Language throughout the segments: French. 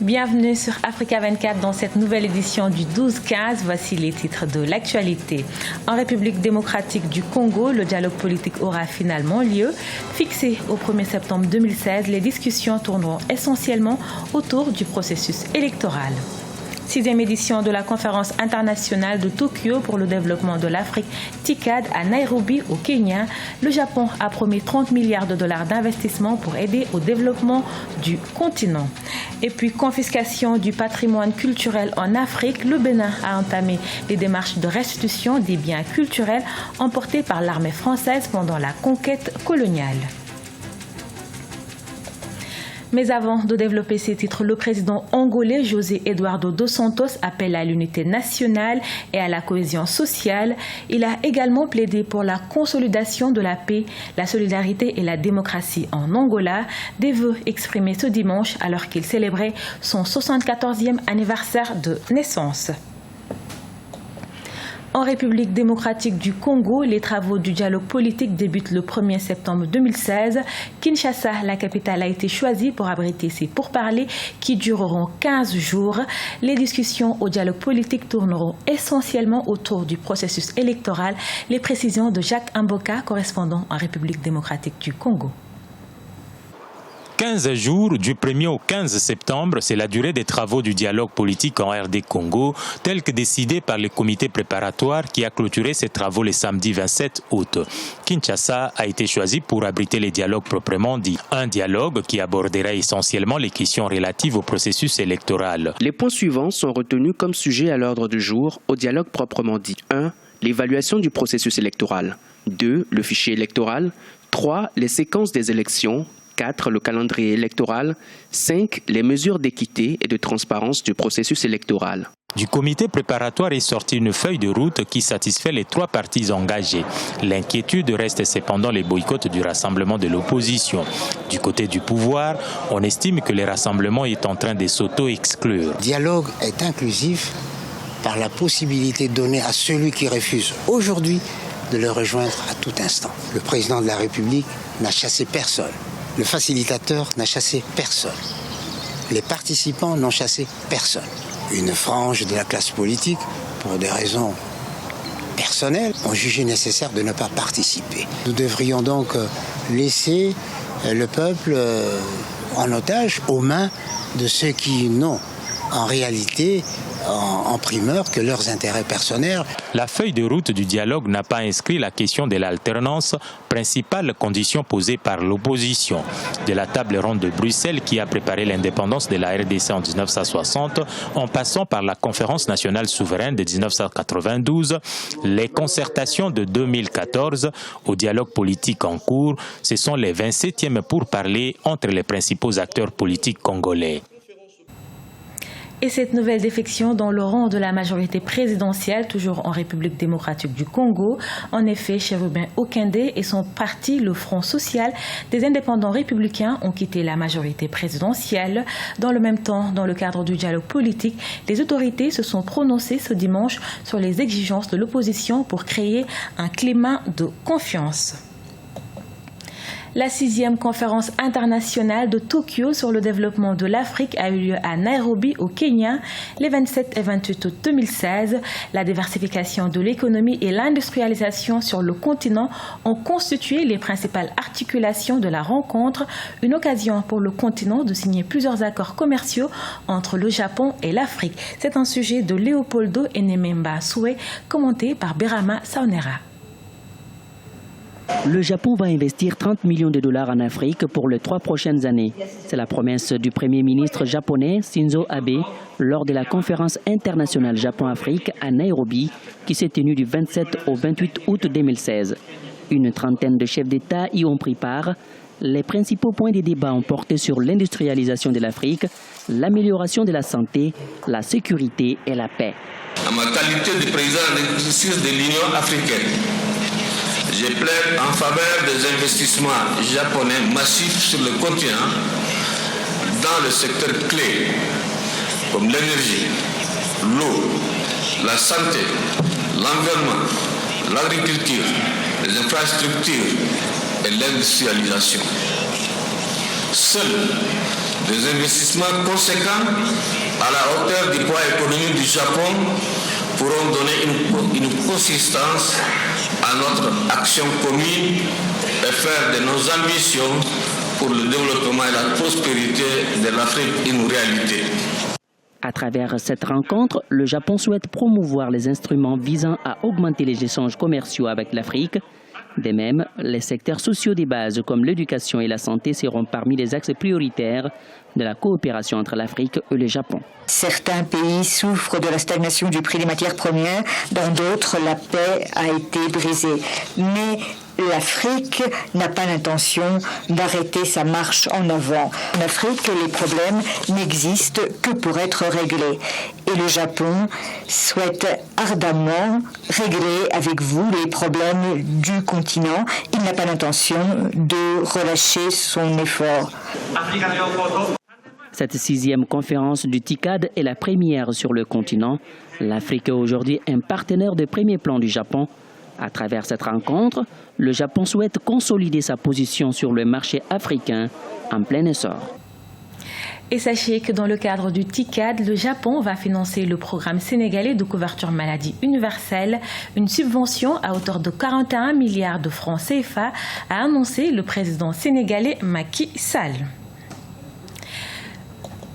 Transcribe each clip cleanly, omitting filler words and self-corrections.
Bienvenue sur Africa 24 dans cette nouvelle édition du 12-15. Voici les titres de l'actualité. En République démocratique du Congo, le dialogue politique aura finalement lieu. Fixé au 1er septembre 2016, les discussions tourneront essentiellement autour du processus électoral. 6e édition de la conférence internationale de Tokyo pour le développement de l'Afrique, TICAD, à Nairobi, au Kenya. Le Japon a promis 30 milliards de dollars d'investissement pour aider au développement du continent. Et puis, confiscation du patrimoine culturel en Afrique. Le Bénin a entamé les démarches de restitution des biens culturels emportés par l'armée française pendant la conquête coloniale. Mais avant de développer ces titres, le président angolais José Eduardo dos Santos appelle à l'unité nationale et à la cohésion sociale. Il a également plaidé pour la consolidation de la paix, la solidarité et la démocratie en Angola, des vœux exprimés ce dimanche alors qu'il célébrait son 74e anniversaire de naissance. En République démocratique du Congo, les travaux du dialogue politique débutent le 1er septembre 2016. Kinshasa, la capitale, a été choisie pour abriter ces pourparlers qui dureront 15 jours. Les discussions au dialogue politique tourneront essentiellement autour du processus électoral. Les précisions de Jacques Mboka, correspondant en République démocratique du Congo. 15 jours, du 1er au 15 septembre, c'est la durée des travaux du dialogue politique en RD Congo, tel que décidé par le comité préparatoire qui a clôturé ses travaux le samedi 27 août. Kinshasa a été choisi pour abriter les dialogues proprement dit. Un dialogue qui abordera essentiellement les questions relatives au processus électoral. Les points suivants sont retenus comme sujet à l'ordre du jour au dialogue proprement dit. 1. L'évaluation du processus électoral. 2. Le fichier électoral. 3. Les séquences des élections. 4. Le calendrier électoral. 5. Les mesures d'équité et de transparence du processus électoral. Du comité préparatoire est sortie une feuille de route qui satisfait les 3 parties engagées. L'inquiétude reste cependant les boycotts du rassemblement de l'opposition. Du côté du pouvoir, on estime que le rassemblement est en train de s'auto-exclure. Le dialogue est inclusif par la possibilité donnée à celui qui refuse aujourd'hui de le rejoindre à tout instant. Le président de la République n'a chassé personne. Le facilitateur n'a chassé personne. Les participants n'ont chassé personne. Une frange de la classe politique, pour des raisons personnelles, ont jugé nécessaire de ne pas participer. Nous devrions donc laisser le peuple en otage aux mains de ceux qui n'ont en réalité en primeur que leurs intérêts personnels. La feuille de route du dialogue n'a pas inscrit la question de l'alternance, principale condition posée par l'opposition. De la table ronde de Bruxelles qui a préparé l'indépendance de la RDC en 1960, en passant par la conférence nationale souveraine de 1992, les concertations de 2014 au dialogue politique en cours, ce sont les 27e pourparlers entre les principaux acteurs politiques congolais. Et cette nouvelle défection dans le rang de la majorité présidentielle, toujours en République démocratique du Congo. En effet, Chérubin Okende et son parti, le Front social des indépendants républicains, ont quitté la majorité présidentielle. Dans le même temps, dans le cadre du dialogue politique, les autorités se sont prononcées ce dimanche sur les exigences de l'opposition pour créer un climat de confiance. La 6e conférence internationale de Tokyo sur le développement de l'Afrique a eu lieu à Nairobi, au Kenya, les 27 et 28 août 2016. La diversification de l'économie et l'industrialisation sur le continent ont constitué les principales articulations de la rencontre, une occasion pour le continent de signer plusieurs accords commerciaux entre le Japon et l'Afrique. C'est un sujet de Leopoldo Enememba Soué, commenté par Berama Saonera. Le Japon va investir 30 millions de dollars en Afrique pour les 3 prochaines années. C'est la promesse du Premier ministre japonais Shinzo Abe lors de la conférence internationale Japon-Afrique à Nairobi qui s'est tenue du 27 au 28 août 2016. Une trentaine de chefs d'État y ont pris part. Les principaux points des débats ont porté sur l'industrialisation de l'Afrique, l'amélioration de la santé, la sécurité et la paix. En ma qualité de président de l'exercice de l'Union africaine, je plaide en faveur des investissements japonais massifs sur le continent dans le secteur clé comme l'énergie, l'eau, la santé, l'environnement, l'agriculture, les infrastructures et l'industrialisation. Seuls Des investissements conséquents à la hauteur du poids économique du Japon pourront donner une consistance à notre action commune et faire de nos ambitions pour le développement et la prospérité de l'Afrique une réalité. À travers cette rencontre, le Japon souhaite promouvoir les instruments visant à augmenter les échanges commerciaux avec l'Afrique. De même, les secteurs sociaux des bases comme l'éducation et la santé seront parmi les axes prioritaires de la coopération entre l'Afrique et le Japon. Certains pays souffrent de la stagnation du prix des matières premières, dans d'autres, la paix a été brisée. Mais l'Afrique n'a pas l'intention d'arrêter sa marche en avant. En Afrique, les problèmes n'existent que pour être réglés. Et le Japon souhaite ardemment régler avec vous les problèmes du continent. Il n'a pas l'intention de relâcher son effort. Cette 6e conférence du TICAD est la première sur le continent. L'Afrique est aujourd'hui un partenaire de premier plan du Japon. À travers cette rencontre, le Japon souhaite consolider sa position sur le marché africain en plein essor. Et sachez que dans le cadre du TICAD, le Japon va financer le programme sénégalais de couverture maladie universelle, une subvention à hauteur de 41 milliards de francs CFA, a annoncé le président sénégalais Macky Sall.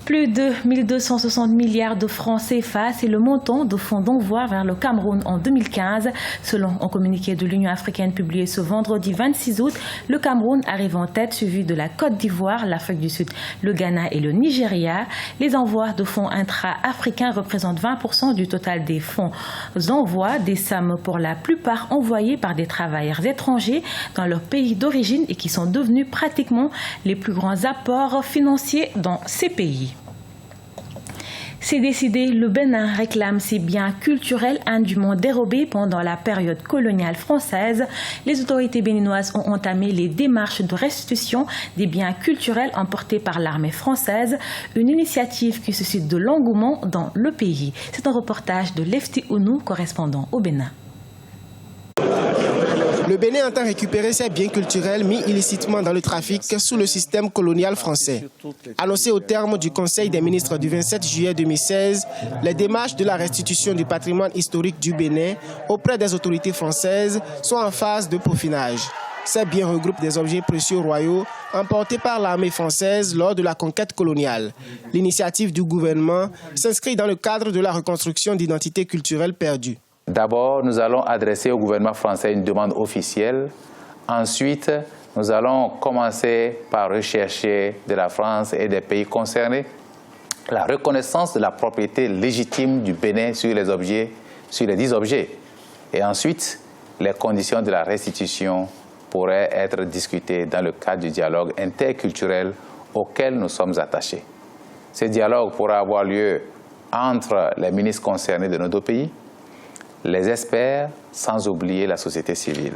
Plus de 1260 milliards de francs CFA, c'est le montant de fonds d'envoi vers le Cameroun en 2015. Selon un communiqué de l'Union africaine publié ce vendredi 26 août, le Cameroun arrive en tête, suivi de la Côte d'Ivoire, l'Afrique du Sud, le Ghana et le Nigeria. Les envois de fonds intra-africains représentent 20% du total des fonds d'envoi, des sommes pour la plupart envoyées par des travailleurs étrangers dans leur pays d'origine et qui sont devenus pratiquement les plus grands apports financiers dans ces pays. C'est décidé, le Bénin réclame ses biens culturels indûment dérobés pendant la période coloniale française. Les autorités béninoises ont entamé les démarches de restitution des biens culturels emportés par l'armée française, une initiative qui suscite de l'engouement dans le pays. C'est un reportage de Lefty Ounou, correspondant au Bénin. Le Bénin entend récupérer ses biens culturels mis illicitement dans le trafic sous le système colonial français. Annoncé au terme du Conseil des ministres du 27 juillet 2016, les démarches de la restitution du patrimoine historique du Bénin auprès des autorités françaises sont en phase de peaufinage. Ces biens regroupent des objets précieux royaux emportés par l'armée française lors de la conquête coloniale. L'initiative du gouvernement s'inscrit dans le cadre de la reconstruction d'identités culturelles perdues. D'abord, nous allons adresser au gouvernement français une demande officielle. Ensuite, nous allons commencer par rechercher de la France et des pays concernés la reconnaissance de la propriété légitime du Bénin sur les objets, sur les 10 objets. Et ensuite, les conditions de la restitution pourraient être discutées dans le cadre du dialogue interculturel auquel nous sommes attachés. Ce dialogue pourra avoir lieu entre les ministres concernés de nos deux pays, les experts, sans oublier la société civile.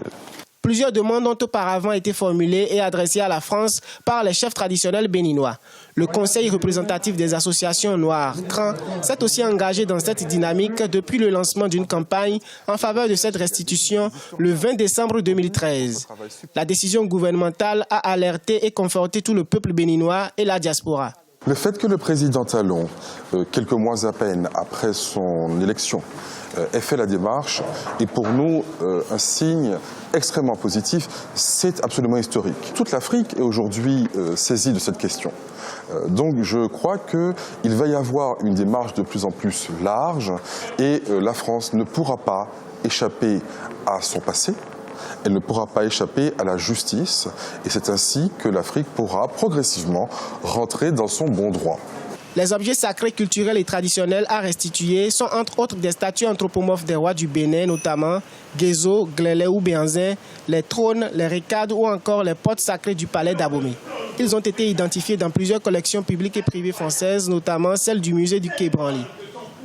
Plusieurs demandes ont auparavant été formulées et adressées à la France par les chefs traditionnels béninois. Le Conseil représentatif des associations noires, CRAN, s'est aussi engagé dans cette dynamique depuis le lancement d'une campagne en faveur de cette restitution le 20 décembre 2013. La décision gouvernementale a alerté et conforté tout le peuple béninois et la diaspora. Le fait que le président Talon, quelques mois à peine après son élection, ait fait la démarche est pour nous un signe extrêmement positif. C'est absolument historique. Toute l'Afrique est aujourd'hui saisie de cette question. Donc je crois qu'il va y avoir une démarche de plus en plus large et la France ne pourra pas échapper à son passé. Elle ne pourra pas échapper à la justice et c'est ainsi que l'Afrique pourra progressivement rentrer dans son bon droit. Les objets sacrés, culturels et traditionnels à restituer sont entre autres des statues anthropomorphes des rois du Bénin, notamment Guézo, Glélé ou Béanzin, les trônes, les récades ou encore les portes sacrées du palais d'Abomey. Ils ont été identifiés dans plusieurs collections publiques et privées françaises, notamment celle du musée du Quai Branly.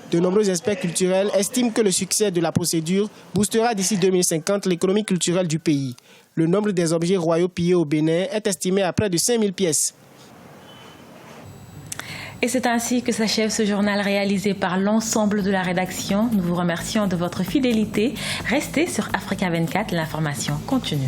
De nombreux experts culturels estiment que le succès de la procédure boostera d'ici 2050 l'économie culturelle du pays. Le nombre des objets royaux pillés au Bénin est estimé à près de 5000 pièces. Et c'est ainsi que s'achève ce journal réalisé par l'ensemble de la rédaction. Nous vous remercions de votre fidélité. Restez sur Africa 24, l'information continue.